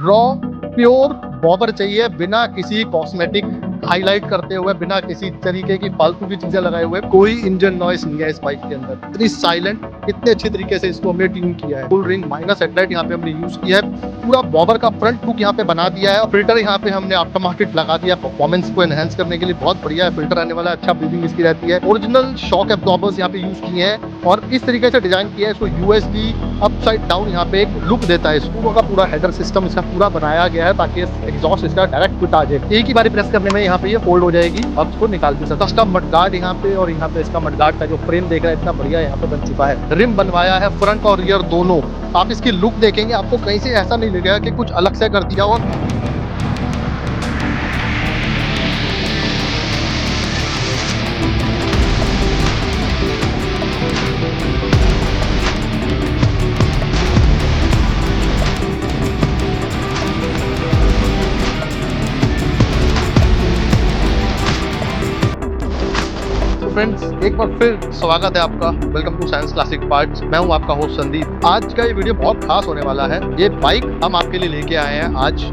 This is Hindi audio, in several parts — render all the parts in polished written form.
रॉ प्योर बॉबर चाहिए, बिना किसी कॉस्मेटिक हाईलाइट करते हुए, बिना किसी तरीके की फालतू की चीजें लगाए हुए। कोई इंजन नॉइस नहीं है इस बाइक के अंदर, इतनी साइलेंट, इतने अच्छे तरीके से इसको हमने ट्यून किया है। फुल रिंग माइनस हेडलाइट यहाँ पे हमने यूज किया है, पूरा बॉबर का फ्रंट लुक यहाँ पे बना दिया है और फिल्टर यहाँ पे हमने आफ्टर मार्केट लगा दिया परफॉर्मेंस को एनहांस करने के लिए। बहुत बढ़िया है फिल्टर आने वाला, अच्छा ब्रीदिंग इसकी रहती है। ओरिजिनल शॉक एब्जॉर्बर्स यहाँ पे यूज किए हैं और इस तरीके से डिजाइन किया है इसको, यूएसडी अपसाइड डाउन यहाँ पे एक लुक देता है इसको का। पूरा हेडर सिस्टम इसका पूरा बनाया गया है ताकि एग्जॉस्ट इसका डायरेक्ट फिट आ जाए। एक ही बार प्रेस करने में यहाँ पे ये फोल्ड हो जाएगी, अब इसको निकाल भी सकते। कस्टम मडगार्ड यहाँ पे, और यहाँ पे इसका मडगार्ड का जो फ्रेम देख रहे हैं इतना बढ़िया यहाँ पे बन चुका है। रिम बनवाया है फ्रंट और रियर दोनों। आप इसकी लुक देखेंगे आपको कहीं से ऐसा नहीं लगेगा कि कुछ अलग से कर दिया। और फ्रेंड्स, एक बार फिर स्वागत है आपका। Welcome to science classic parts. मैं हूं आपका होस्ट संदीप। आज का ये वीडियो बहुत खास होने वाला है। ये बाइक हम आपके लिए लेके आए हैं आज।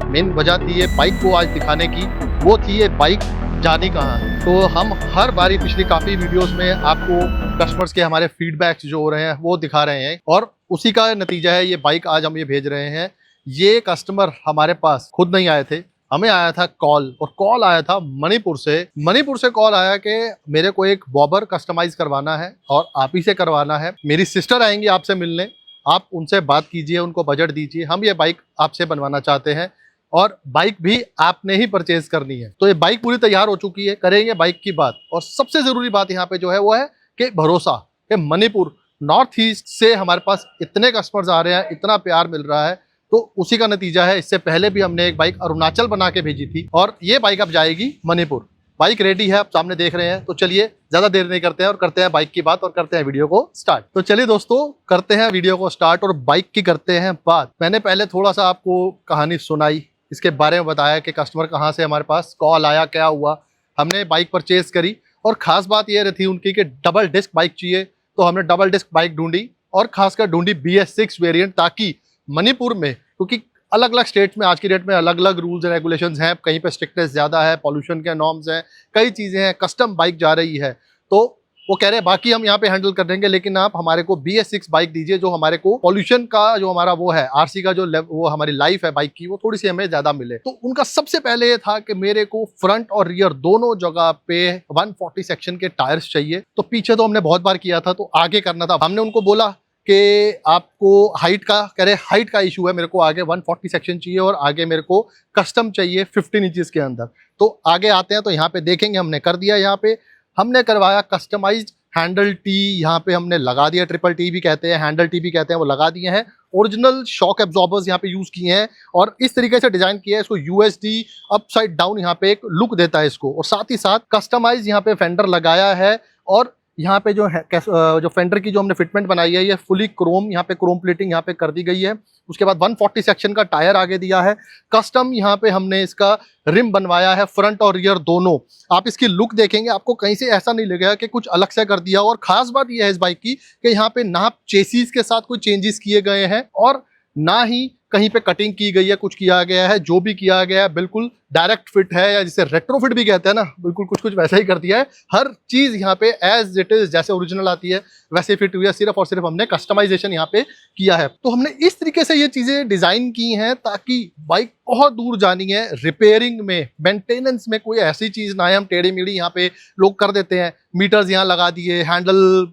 मेन वजह थी ये बाइक को आज दिखाने की, वो थी ये बाइक जानी कहाँ। तो हम हर बारी पिछली काफ़ी वीडियोस में आपको कस्टमर्स के हमारे फीडबैक्स जो हो रहे हैं वो दिखा रहे हैं और उसी का नतीजा है ये बाइक आज हम ये भेज रहे हैं। ये कस्टमर हमारे पास खुद नहीं आए थे, हमें आया था कॉल, और कॉल आया था मणिपुर से कॉल आया कि मेरे को एक बॉबर कस्टमाइज करवाना है और आप ही से करवाना है। मेरी सिस्टर आएंगी आपसे मिलने, आप उनसे बात कीजिए, उनको बजट दीजिए, हम ये बाइक आपसे बनवाना चाहते हैं और बाइक भी आपने ही परचेज करनी है। तो ये बाइक पूरी तैयार हो चुकी है, करेंगे बाइक की बात। और सबसे जरूरी बात यहाँ पे जो है वो है कि भरोसा, कि मणिपुर नॉर्थ ईस्ट से हमारे पास इतने कस्टमर्स आ रहे हैं, इतना प्यार मिल रहा है, तो उसी का नतीजा है। इससे पहले भी हमने एक बाइक अरुणाचल बना के भेजी थी और ये बाइक अब जाएगी मणिपुर। बाइक रेडी है, आप सामने देख रहे हैं। तो चलिए ज्यादा देर नहीं करते हैं और करते हैं बाइक की बात और करते हैं वीडियो को स्टार्ट। तो चलिए दोस्तों, करते हैं वीडियो को स्टार्ट और बाइक की करते हैं बात। मैंने पहले थोड़ा सा आपको कहानी सुनाई, इसके बारे में बताया कि कस्टमर कहाँ से हमारे पास कॉल आया, क्या हुआ, हमने बाइक परचेज करी। और खास बात यह थी उनकी कि डबल डिस्क बाइक चाहिए, तो हमने डबल डिस्क बाइक ढूंढी और खासकर ढूंढी BS6 वेरिएंट, ताकि मणिपुर में, क्योंकि अलग अलग स्टेट्स में आज की डेट में अलग अलग रूल्स एंड रेगुलेशंस हैं, कहीं पे स्ट्रिक्टनेस ज़्यादा है, पॉल्यूशन के नॉर्म्स हैं, कई चीज़ें हैं, कस्टम बाइक जा रही है। तो वो कह रहे हैं बाकी हम यहाँ पे हैंडल कर देंगे, लेकिन आप हमारे को BS6 बाइक दीजिए जो हमारे को पॉल्यूशन का जो हमारा वो है, RC का जो वो हमारी लाइफ है बाइक की, वो थोड़ी सी हमें ज़्यादा मिले। तो उनका सबसे पहले ये था कि मेरे को फ्रंट और रियर दोनों जगह पे 140 सेक्शन के टायर्स चाहिए। तो पीछे तो हमने बहुत बार किया था, तो आगे करना था। हमने उनको बोला कि आपको हाइट का, कह रहे हाइट का इशू है, मेरे को आगे 140 सेक्शन चाहिए और आगे मेरे को कस्टम चाहिए 15 इंचेस के अंदर। तो आगे आते हैं तो यहाँ पे देखेंगे, हमने कर दिया। यहाँ पे हमने करवाया कस्टमाइज्ड हैंडल टी, यहाँ पे हमने लगा दिया, ट्रिपल टी भी कहते हैं, हैंडल टी भी कहते हैं, वो लगा दिए हैं। ओरिजिनल शॉक एब्जॉर्बर्स यहाँ पे यूज किए हैं और इस तरीके से डिजाइन किया है इसको, यूएसडी अपसाइड डाउन यहाँ पे एक लुक देता है इसको। और साथ ही साथ कस्टमाइज यहाँ पे फेंडर लगाया है और यहाँ पे जो है जो फेंडर की जो हमने फिटमेंट बनाई है, ये फुली क्रोम, यहाँ पे क्रोम प्लेटिंग यहाँ पे कर दी गई है। उसके बाद 140 सेक्शन का टायर आगे दिया है। कस्टम यहाँ पे हमने इसका रिम बनवाया है फ्रंट और रियर दोनों। आप इसकी लुक देखेंगे आपको कहीं से ऐसा नहीं लगेगा कि कुछ अलग से कर दिया। और खास बात यह है इस बाइक की कि यहाँ पे ना चेसिस के साथ कोई चेंजेस किए गए हैं और ना ही कहीं पे कटिंग की गई है, कुछ किया गया है। जो भी किया गया है बिल्कुल डायरेक्ट फिट है, या जिसे रेट्रोफिट भी कहते हैं ना, बिल्कुल कुछ वैसा ही कर दिया है। हर चीज यहाँ पे एज इट इज, जैसे ओरिजिनल आती है वैसे फिट हुई है, सिर्फ और सिर्फ हमने कस्टमाइजेशन यहाँ पे किया है। तो हमने इस तरीके से ये चीजें डिजाइन की हैं ताकि बाइक बहुत दूर जानी है, रिपेयरिंग में, मेंटेनेंस में कोई ऐसी चीज ना है हम टेढ़ी मेढ़ी यहाँ पे लोग कर देते हैं, मीटर्स यहाँ लगा दिए, हैंडल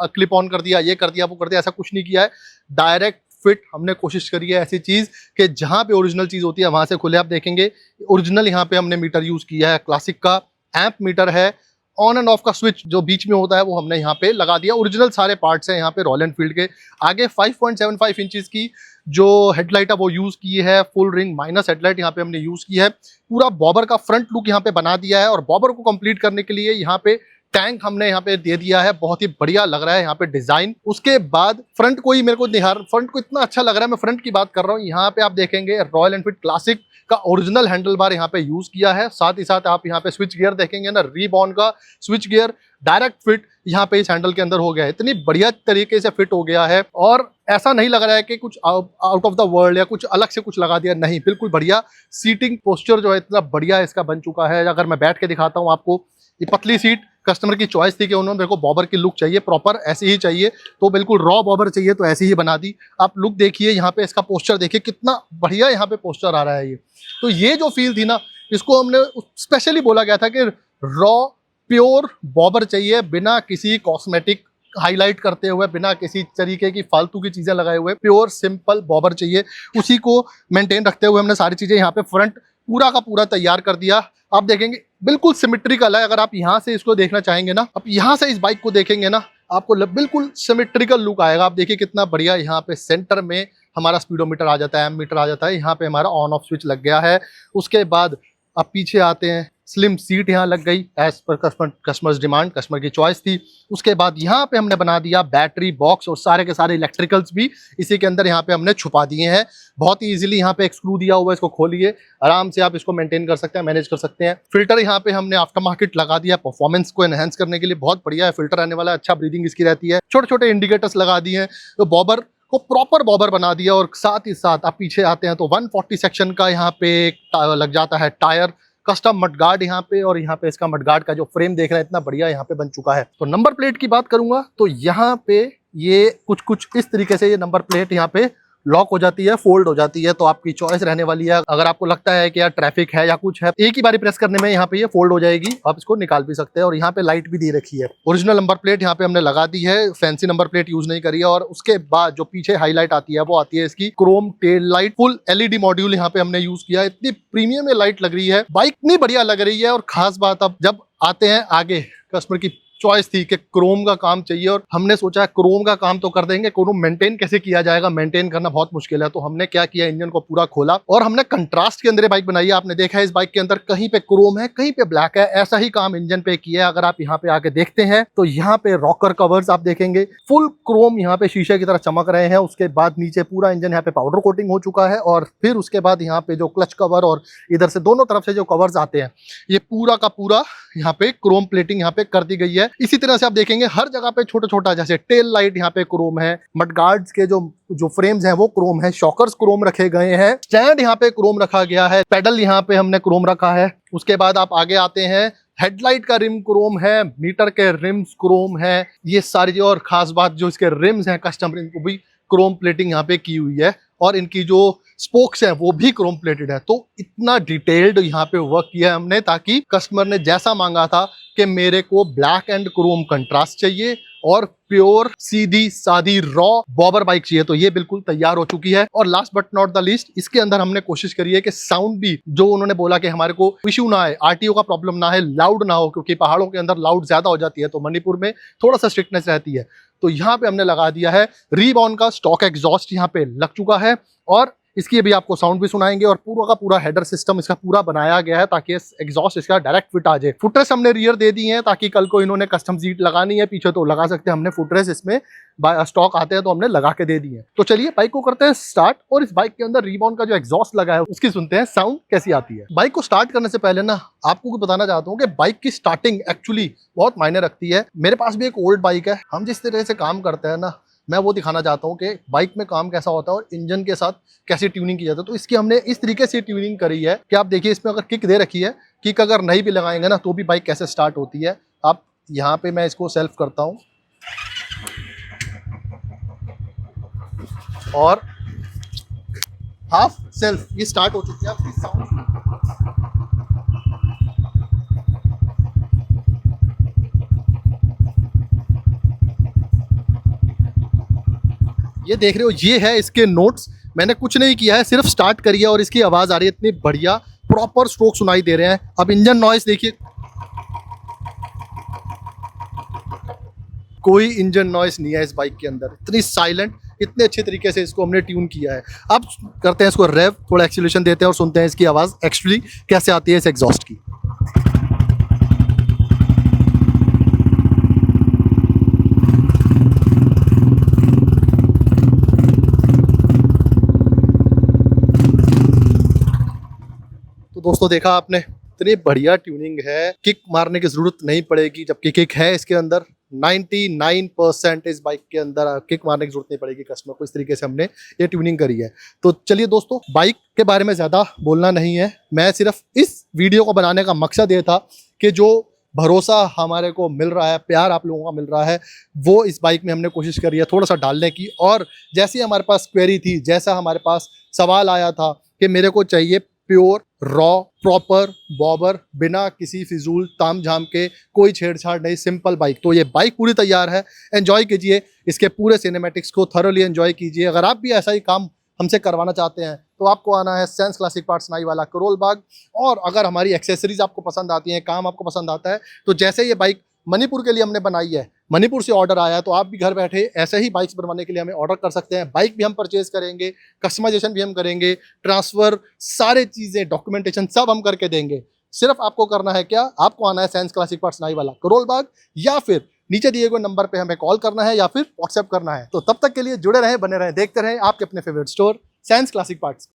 क्लिप ऑन कर दिया, ये कर दिया, वो कर दिया, ऐसा कुछ नहीं किया है। डायरेक्ट फिट हमने कोशिश करी है ऐसी चीज कि जहां पे ओरिजिनल चीज होती है वहां से खुले। आप देखेंगे ओरिजिनल यहाँ पे हमने मीटर यूज किया है, क्लासिक का एम्प मीटर है। ऑन एंड ऑफ का स्विच जो बीच में होता है वो हमने यहाँ पे लगा दिया। ओरिजिनल सारे पार्ट्स हैं यहाँ पे रॉयल एनफील्ड के। आगे 5.75 इंचेस की जो हेडलाइट है वो यूज की है, फुल रिंग माइनस हेडलाइट यहाँ पे हमने यूज की है। पूरा बॉबर का फ्रंट लुक यहाँ पे बना दिया है और बॉबर को कंप्लीट करने के लिए यहाँ पे टैंक हमने यहाँ पे दे दिया है। बहुत ही बढ़िया लग रहा है यहाँ पे डिजाइन। उसके बाद फ्रंट को ही मेरे को निहार, फ्रंट को इतना अच्छा लग रहा है, मैं फ्रंट की बात कर रहा हूँ। यहाँ पे आप देखेंगे रॉयल एनफील्ड क्लासिक का ओरिजिनल हैंडल बार यहाँ पे यूज किया है। साथ ही साथ आप यहाँ पे स्विच गियर देखेंगे ना, रीबॉर्न का स्विच गियर डायरेक्ट फिट यहाँ पे इस हैंडल के अंदर हो गया है। इतनी बढ़िया तरीके से फिट हो गया है और ऐसा नहीं लग रहा है कि कुछ आउट ऑफ द वर्ल्ड या कुछ अलग से कुछ लगा दिया, नहीं, बिल्कुल बढ़िया। सीटिंग पोस्चर जो है इतना बढ़िया इसका बन चुका है। अगर मैं बैठ के दिखाता हूँ आपको, ये पतली सीट, कस्टमर की चॉइस थी कि उन्होंने मेरे को बॉबर की लुक चाहिए, प्रॉपर ऐसी ही चाहिए, तो बिल्कुल रॉ बॉबर चाहिए तो ऐसी ही बना दी। आप लुक देखिए, यहाँ पे इसका पोस्चर देखिए कितना बढ़िया यहाँ पे पोस्चर आ रहा है। ये तो ये जो फील थी ना, इसको हमने स्पेशली बोला गया था कि रॉ प्योर बॉबर चाहिए, बिना किसी कॉस्मेटिक हाईलाइट करते हुए, बिना किसी तरीके की फालतू की चीजें लगाए हुए, प्योर सिंपल बॉबर चाहिए। उसी को मेंटेन रखते हुए हमने सारी चीजें यहाँ पे फ्रंट पूरा का पूरा तैयार कर दिया। आप देखेंगे बिल्कुल सिमेट्रिकल है। अगर आप यहाँ से इसको देखना चाहेंगे ना, आप यहाँ से इस बाइक को देखेंगे ना, आपको बिल्कुल सिमेट्रिकल लुक आएगा। आप देखिए कितना बढ़िया यहाँ पे सेंटर में हमारा स्पीडोमीटर आ जाता है, एमीटर आ जाता है, यहाँ पे हमारा ऑन ऑफ स्विच लग गया है। उसके बाद आप पीछे आते हैं, स्लिम सीट यहाँ लग गई as per customers demand, customer की चॉइस थी। उसके बाद यहाँ पे हमने बना दिया बैटरी बॉक्स और सारे के सारे इलेक्ट्रिकल्स भी इसी के अंदर यहाँ पे हमने छुपा दिए हैं। बहुत ही इजीली यहाँ पे एक स्क्रू दिया हुआ है, इसको खोलिए, आराम से आप इसको मेंटेन कर सकते हैं, मैनेज कर सकते हैं। फिल्टर यहाँ पे हमने आफ्टर मार्केट लगा दिया परफॉर्मेंस को एनहेंस करने के लिए, बहुत बढ़िया है फिल्टर आने वाला है, अच्छा ब्रीदिंग इसकी रहती है। छोटे छोटे इंडिकेटर्स लगा दिए हैं, तो बॉबर को प्रॉपर बॉबर बना दिया। और साथ ही साथ आप पीछे आते हैं तो 140 सेक्शन का यहाँ पे लग जाता है टायर, कस्टम मडगार्ड यहाँ पे, और यहाँ पे इसका मडगार्ड का जो फ्रेम देख रहे हैं इतना बढ़िया यहाँ पे बन चुका है। तो नंबर प्लेट की बात करूंगा तो यहाँ पे ये कुछ इस तरीके से ये नंबर प्लेट यहाँ पे लॉक हो जाती है, फोल्ड हो जाती है, तो आपकी चॉइस रहने वाली है। अगर आपको लगता है कि यार ट्रैफिक है या कुछ है, एक ही बारी प्रेस करने में यहाँ पे ये फोल्ड हो जाएगी, आप इसको निकाल भी सकते हैं। और यहाँ पे लाइट भी दी रखी है, ओरिजिनल नंबर प्लेट यहाँ पे हमने लगा दी है, फैंसी नंबर प्लेट यूज नहीं करी है। और उसके बाद जो पीछे हाईलाइट आती है वो आती है इसकी Chrome tail light, full LED module यहाँ पे हमने यूज किया है। इतनी प्रीमियम में लाइट लग रही है, बाइक इतनी बढ़िया लग रही है। और खास बात, अब जब आते हैं आगे, कस्टमर की चॉइस थी कि क्रोम का काम चाहिए, और हमने सोचा क्रोम का काम तो कर देंगे, क्रोम मेंटेन कैसे किया जाएगा, मेंटेन करना बहुत मुश्किल है। तो हमने क्या किया, इंजन को पूरा खोला और हमने कंट्रास्ट के अंदर बाइक बनाई है। आपने देखा है इस बाइक के अंदर कहीं पे क्रोम है, कहीं पे ब्लैक है, ऐसा ही काम इंजन पे किया है। अगर आप यहाँ पे आके देखते हैं तो यहाँ पे रॉकर कवर्स आप देखेंगे फुल क्रोम यहाँ पे शीशे की तरह चमक रहे हैं। उसके बाद नीचे पूरा इंजन यहाँ पे पाउडर कोटिंग हो चुका है, और फिर उसके बाद यहाँ पे जो क्लच कवर और इधर से दोनों तरफ से जो कवर्स आते हैं, ये पूरा का पूरा यहाँ पे क्रोम प्लेटिंग यहाँ पे कर दी गई है। इसी तरह से आप देखेंगे हर जगह पे छोटा छोटा, जैसे टेल लाइट यहाँ पे क्रोम है, मडगार्ड्स के जो फ्रेम्स हैं वो क्रोम है, शॉकर्स क्रोम रखे गए हैं, स्टैंड यहाँ पे क्रोम रखा गया है, पेडल यहाँ पे हमने क्रोम रखा है। उसके बाद आप आगे आते हैं, हेडलाइट का रिम क्रोम है, मीटर के रिम्स क्रोम है, ये सारी। और खास बात, जो इसके रिम्स हैं कस्टम रिम को भी क्रोम प्लेटिंग यहाँ पे की हुई है, और इनकी जो स्पोक्स है वो भी क्रोम प्लेटेड है। तो इतना डिटेल्ड यहाँ पे वर्क किया है हमने, ताकि कस्टमर ने जैसा मांगा था कि मेरे को ब्लैक एंड क्रोम कंट्रास्ट चाहिए और प्योर सीधी सादी रॉ बॉबर बाइक चाहिए, तो ये बिल्कुल तैयार हो चुकी है। और last but not the least, इसके अंदर हमने कोशिश करी है कि साउंड भी, जो उन्होंने बोला कि हमारे को इश्यू ना आए, आरटीओ का प्रॉब्लम ना है, लाउड ना हो, क्योंकि पहाड़ों के अंदर लाउड ज्यादा हो जाती है, तो मणिपुर में थोड़ा सा स्ट्रिक्टनेस रहती है। तो यहाँ पे हमने लगा दिया है रीबॉर्न का स्टॉक एग्जॉस्ट, यहाँ पे लग चुका है, और इसकी अभी आपको साउंड भी सुनाएंगे। और पूरा का पूरा हेडर सिस्टम इसका पूरा बनाया गया है ताकि एग्जॉस्ट इसका डायरेक्ट फिट आ जाए। फुटरेस हमने रियर दे दी है, ताकि कल को इन्होंने कस्टम सीट लगानी है पीछे तो लगा सकते हैं। हमने फुटरेस इसमें स्टॉक आते हैं तो हमने लगा के दे दी है। तो चलिए बाइक को करते हैं स्टार्ट, और इस बाइक के अंदर रीबॉर्न का जो एग्जॉस्ट लगा है उसकी सुनते हैं साउंड कैसी आती है। बाइक को स्टार्ट करने से पहले ना आपको बताना चाहता हूँ कि बाइक की स्टार्टिंग एक्चुअली बहुत मायने रखती है। मेरे पास भी एक ओल्ड बाइक है, हम जिस तरह से काम करते हैं ना, मैं वो दिखाना चाहता हूँ कि बाइक में काम कैसा होता है और इंजन के साथ कैसे ट्यूनिंग की जाती है। तो इसकी हमने इस तरीके से ट्यूनिंग करी है कि आप देखिए, इसमें अगर किक दे रखी है, किक अगर नहीं भी लगाएंगे ना तो भी बाइक कैसे स्टार्ट होती है। आप यहाँ पे मैं इसको सेल्फ करता हूँ और हाफ सेल्फ, ये स्टार्ट हो चुकी है। आपकी साउंड ये देख रहे हो, ये है इसके नोट्स। मैंने कुछ नहीं किया है, सिर्फ स्टार्ट करी है और इसकी आवाज आ रही है, इतनी बढ़िया प्रॉपर स्ट्रोक सुनाई दे रहे हैं। अब इंजन नॉइस देखिए, कोई इंजन नॉइस नहीं है इस बाइक के अंदर, इतनी साइलेंट, इतने अच्छे तरीके से इसको हमने ट्यून किया है। अब करते हैं इसको रेव, थोड़ा एक्सीलरेशन देते हैं और सुनते हैं इसकी आवाज एक्चुअली कैसे आती है इस एग्जॉस्ट की। दोस्तों देखा आपने, इतनी बढ़िया ट्यूनिंग है, किक मारने की जरूरत नहीं पड़ेगी, जबकि किक है इसके अंदर, 99% इस बाइक के अंदर किक मारने की जरूरत नहीं पड़ेगी कस्टमर को। इस तरीके से हमने ये ट्यूनिंग करी है। तो चलिए दोस्तों, बाइक के बारे में ज़्यादा बोलना नहीं है, मैं सिर्फ इस वीडियो को बनाने का मकसद ये था कि जो भरोसा हमारे को मिल रहा है, प्यार आप लोगों का मिल रहा है, वो इस बाइक में हमने कोशिश करी है थोड़ा सा डालने की। और जैसी हमारे पास क्वेरी थी, जैसा हमारे पास सवाल आया था कि मेरे को चाहिए प्योर रॉ प्रॉपर बॉबर, बिना किसी फिजूल ताम झाम के, कोई छेड़छाड़ नहीं, सिंपल बाइक, तो ये बाइक पूरी तैयार है। एंजॉय कीजिए इसके पूरे सिनेमैटिक्स को, थरोली एंजॉय कीजिए। अगर आप भी ऐसा ही काम हमसे करवाना चाहते हैं तो आपको आना है sense classic parts नाईवाला Karol Bagh. और अगर हमारी एक्सेसरीज आपको पसंद आती हैं, काम आपको पसंद आता है, तो जैसे ये बाइक मणिपुर के लिए हमने बनाई है, मणिपुर से ऑर्डर आया है, तो आप भी घर बैठे ऐसे ही बाइक्स बनवाने के लिए हमें ऑर्डर कर सकते हैं। बाइक भी हम परचेज करेंगे, कस्टमाइजेशन भी हम करेंगे, ट्रांसफर, सारे चीज़ें, डॉक्यूमेंटेशन सब हम करके देंगे। सिर्फ आपको करना है क्या, आपको आना है sense classic parts नाईवाला Karol Bagh, या फिर नीचे दिए गए नंबर पे हमें कॉल करना है या फिर व्हाट्सएप करना है। तो तब तक के लिए जुड़े रहें, बने रहें, देखते रहें आपके अपने favourite store sense classic parts.